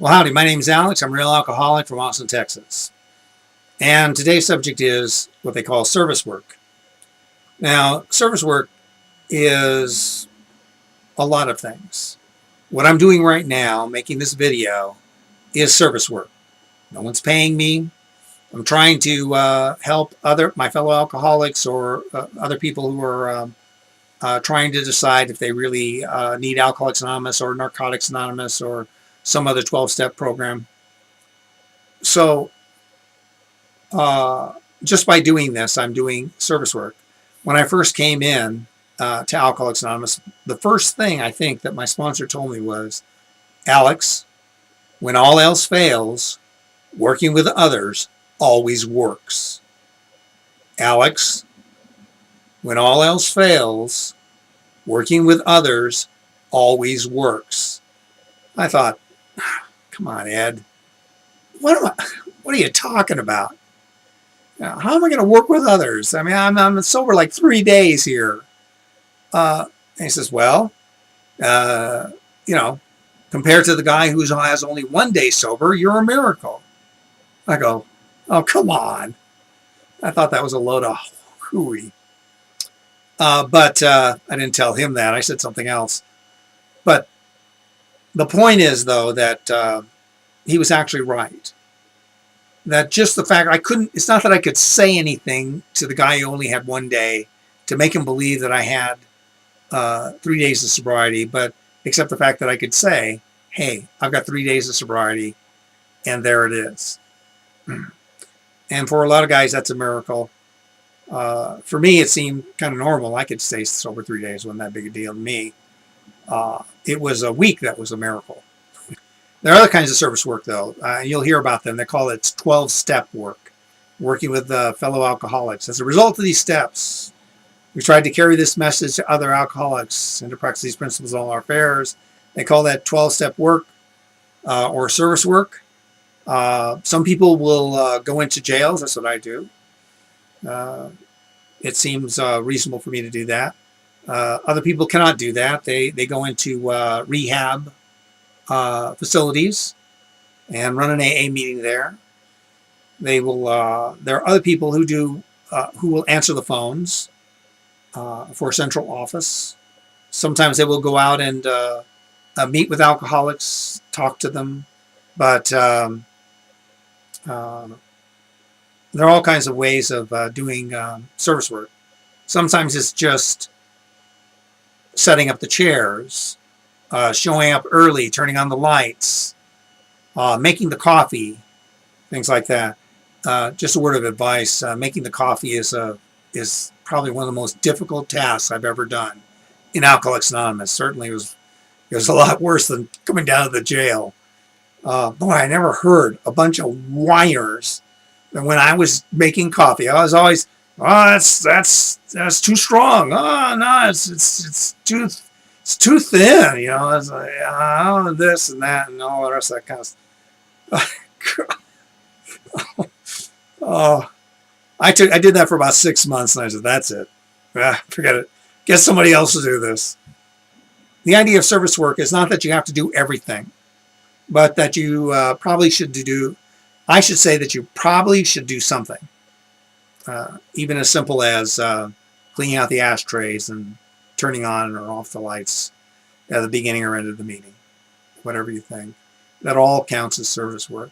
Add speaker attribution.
Speaker 1: Well, howdy, my name's Alex. I'm a real alcoholic from Austin, Texas. And today's subject is what they call service work. Now, service work is a lot of things. What I'm doing right now, making this video, is service work. No one's paying me. I'm trying to help my fellow alcoholics or other people who are trying to decide if they really need Alcoholics Anonymous or Narcotics Anonymous or some other 12-step program. So just by doing this, I'm doing service work. When I first came in to Alcoholics Anonymous, the first thing I think that my sponsor told me was, Alex, when all else fails, working with others always works. Alex, when all else fails, working with others always works. I thought, come on, Ed. What are you talking about? How am I going to work with others? I mean, I'm sober like 3 days here. And he says, well, compared to the guy who has only 1 day sober, you're a miracle. I go, oh, come on. I thought that was a load of hooey. But I didn't tell him that. I said something else. But the point is, though, that he was actually right. That just the fact it's not that I could say anything to the guy who only had 1 day to make him believe that I had 3 days of sobriety, but except the fact that I could say, hey, I've got 3 days of sobriety, and there it is. And for a lot of guys, that's a miracle. For me, it seemed kind of normal. I could stay sober 3 days. It wasn't that big a deal to me. It was a week that was a miracle. There are other kinds of service work, though. You'll hear about them. They call it 12-step work, working with fellow alcoholics. As a result of these steps, we tried to carry this message to other alcoholics and to practice these principles in all our affairs. They call that 12-step work or service work. Some people will go into jails. That's what I do. It seems reasonable for me to do that. Other people cannot do that. They go into rehab facilities and run an AA meeting there. There are other people who will answer the phones for central office. Sometimes they will go out and meet with alcoholics, talk to them, but there are all kinds of ways of doing service work. Sometimes it's just setting up the chairs, showing up early, turning on the lights, making the coffee, things like that. Just a word of advice: making the coffee is probably one of the most difficult tasks I've ever done in Alcoholics Anonymous. Certainly, it was a lot worse than coming down to the jail. Boy, I never heard a bunch of whiners. And when I was making coffee, I was always, oh, that's too strong. Oh no, it's too thin. You know, it's like, oh, this and that and all the rest of that kind of stuff. Oh, I did that for about 6 months, and I said, that's it. Forget it. Get somebody else to do this. The idea of service work is not that you have to do everything, but that you probably should do. I should say that you probably should do something, even as simple as cleaning out the ashtrays and turning on or off the lights at the beginning or end of the meeting, whatever you think. That all counts as service work.